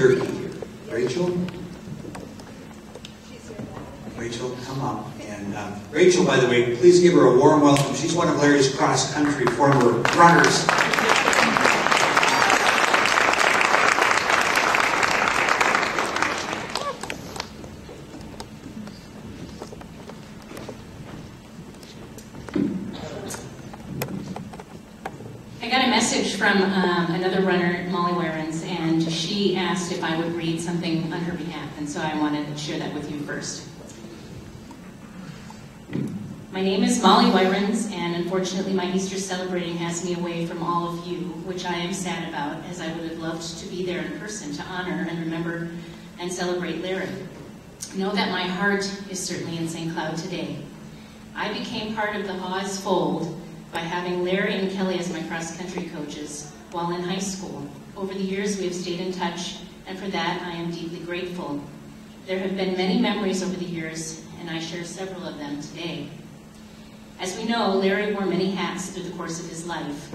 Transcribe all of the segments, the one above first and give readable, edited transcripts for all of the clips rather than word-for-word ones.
Durkee here. Rachell? Rachell, come up. And Rachell, by the way, please give her a warm welcome. She's one of Larry's cross-country former runners. From another runner, Molly Wyrens, and she asked if I would read something on her behalf, and so I wanted to share that with you first. My name is Molly Wyrens, and unfortunately my Easter celebrating has me away from all of you, which I am sad about, as I would have loved to be there in person to honor and remember and celebrate Larry. Know that my heart is certainly in St. Cloud today. I became part of the Haws fold by having Larry and Kelly as my cross-country coaches while in high school. Over the years, we have stayed in touch, and for that, I am deeply grateful. There have been many memories over the years, and I share several of them today. As we know, Larry wore many hats through the course of his life.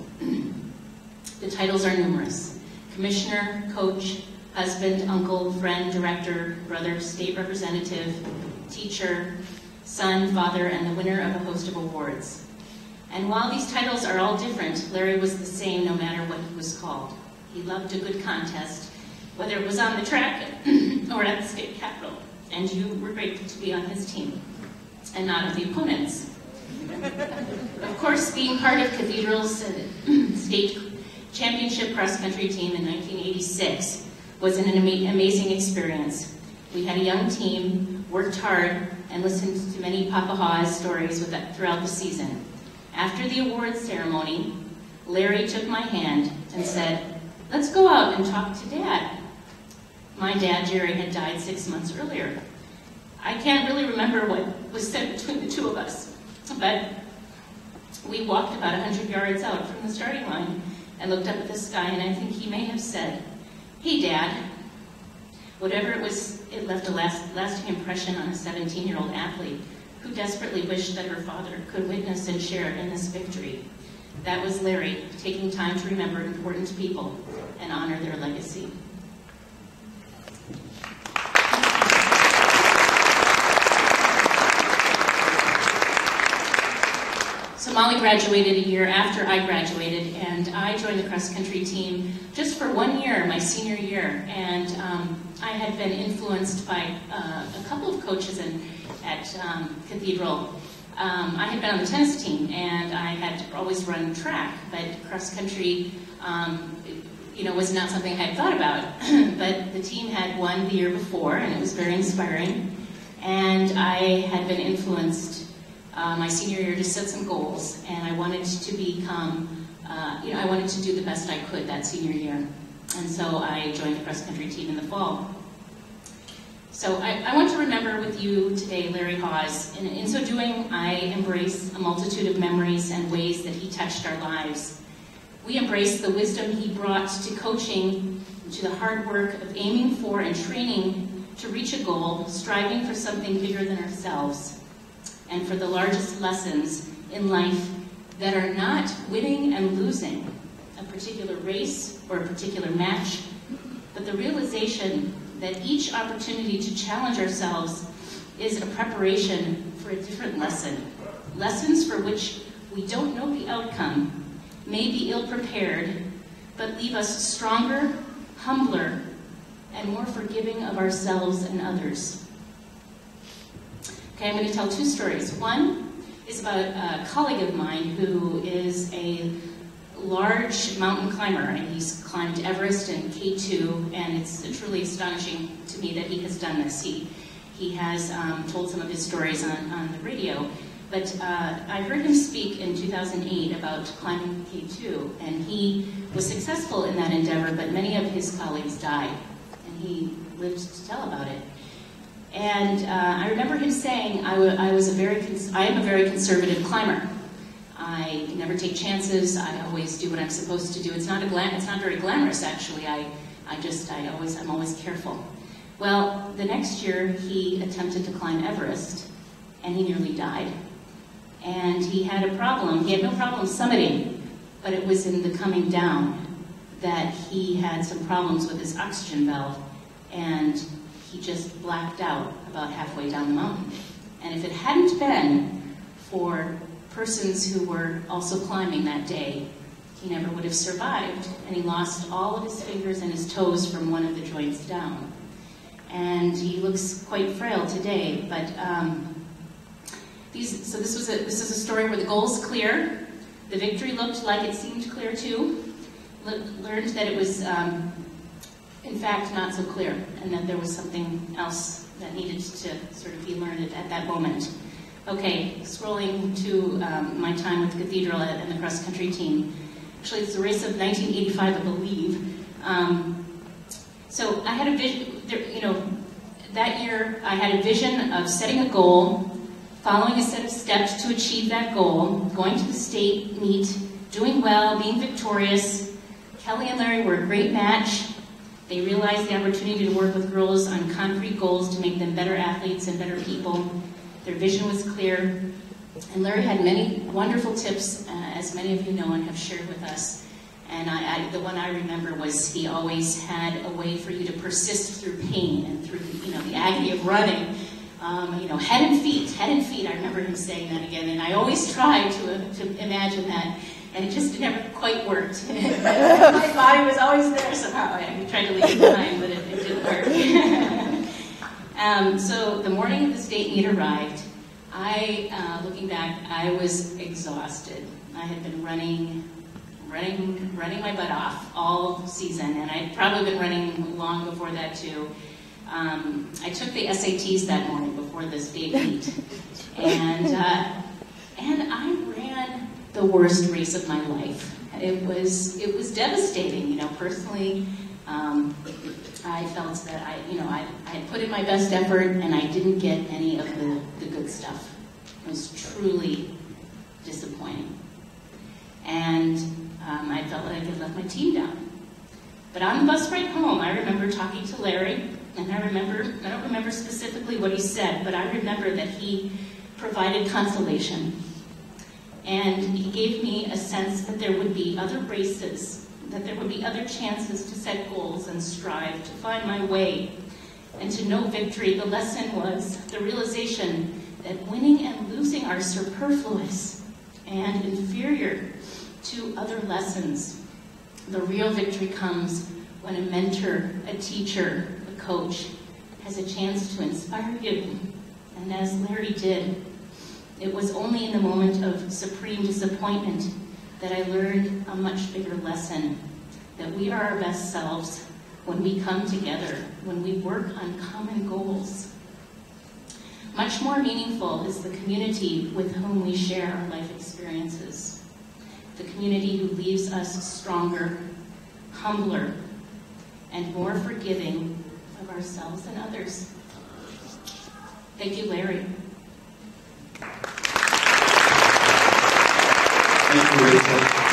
The titles are numerous: commissioner, coach, husband, uncle, friend, director, brother, state representative, teacher, son, father, and the winner of a host of awards. And while these titles are all different, Larry was the same no matter what he was called. He loved a good contest, whether it was on the track or at the state capitol. And you were grateful to be on his team, and not of the opponents. Of course, being part of Cathedral's state championship cross-country team in 1986 was an amazing experience. We had a young team, worked hard, and listened to many Papa Haws stories throughout the season. After the awards ceremony, Larry took my hand and said, "Let's go out and talk to Dad." My dad, Jerry, had died 6 months earlier. I can't really remember what was said between the two of us, but we walked about 100 yards out from the starting line and looked up at the sky, and I think he may have said, "Hey, Dad." Whatever it was, it left a lasting impression on a 17-year-old athlete who desperately wished that her father could witness and share in this victory. That was Larry, taking time to remember important people and honor their legacy. So Molly graduated a year after I graduated, and I joined the cross-country team just for 1 year, my senior year, and I had been influenced by a couple of coaches at Cathedral. I had been on the tennis team, and I had always run track, but cross-country was not something I had thought about. But the team had won the year before, and it was very inspiring, and I had been influenced my senior year to set some goals, and I wanted to become, I wanted to do the best I could that senior year. And so I joined the cross-country team in the fall. So I want to remember with you today Larry Haws. In so doing, I embrace a multitude of memories and ways that he touched our lives. We embrace the wisdom he brought to coaching, to the hard work of aiming for and training to reach a goal, striving for something bigger than ourselves, and for the largest lessons in life that are not winning and losing a particular race or a particular match, but the realization that each opportunity to challenge ourselves is a preparation for a different lesson. Lessons for which we don't know the outcome, may be ill-prepared, but leave us stronger, humbler, and more forgiving of ourselves and others. Okay, I'm going to tell two stories. One is about a colleague of mine who is a large mountain climber, and he's climbed Everest and K2, and it's truly astonishing to me that he has done this. He has told some of his stories on the radio, but I heard him speak in 2008 about climbing K2, and he was successful in that endeavor, but many of his colleagues died, and he lived to tell about it. And I remember him saying, I am a very conservative climber. I never take chances. I always do what I'm supposed to do. It's not very glamorous, actually. I'm always careful. Well, the next year he attempted to climb Everest, and he nearly died. And he had a problem. He had no problem summiting, but it was in the coming down that he had some problems with his oxygen valve, and he just blacked out about halfway down the mountain. And if it hadn't been for persons who were also climbing that day, he never would have survived, and he lost all of his fingers and his toes from one of the joints down. And he looks quite frail today, but so this is a story where the goal's clear, the victory looked like it seemed clear too, learned that it was in fact not so clear, and that there was something else that needed to sort of be learned at that moment. Okay, scrolling to my time with the Cathedral and the cross-country team. Actually, it's the race of 1985, I believe. So I had a vision, that year I had a vision of setting a goal, following a set of steps to achieve that goal, going to the state meet, doing well, being victorious. Kelly and Larry were a great match. They realized the opportunity to work with girls on concrete goals to make them better athletes and better people. Their vision was clear. And Larry had many wonderful tips, as many of you know and have shared with us. And the one I remember was he always had a way for you to persist through pain and through the agony of running. Head and feet. I remember him saying that again. And I always tried to imagine that. And it just never quite worked. My body was always there somehow. I tried to leave it behind, but it didn't work. So the morning of the state meet arrived. Looking back, I was exhausted. I had been running my butt off all season, and I'd probably been running long before that too. I took the SATs that morning before the state meet, and I ran the worst race of my life. It was devastating, personally. I felt that I had put in my best effort and I didn't get any of the good stuff. It was truly disappointing. And I felt like I had let my team down. But on the bus ride home, I remember talking to Larry, and I don't remember specifically what he said, but I remember that he provided consolation. And he gave me a sense that there would be other races, that there would be other chances to set goals and strive to find my way and to know victory. The lesson was the realization that winning and losing are superfluous and inferior to other lessons. The real victory comes when a mentor, a teacher, a coach has a chance to inspire you. And as Larry did, it was only in the moment of supreme disappointment that I learned a much bigger lesson, that we are our best selves when we come together, when we work on common goals. Much more meaningful is the community with whom we share our life experiences, the community who leaves us stronger, humbler, and more forgiving of ourselves and others. Thank you, Larry. Thank you, Rachel.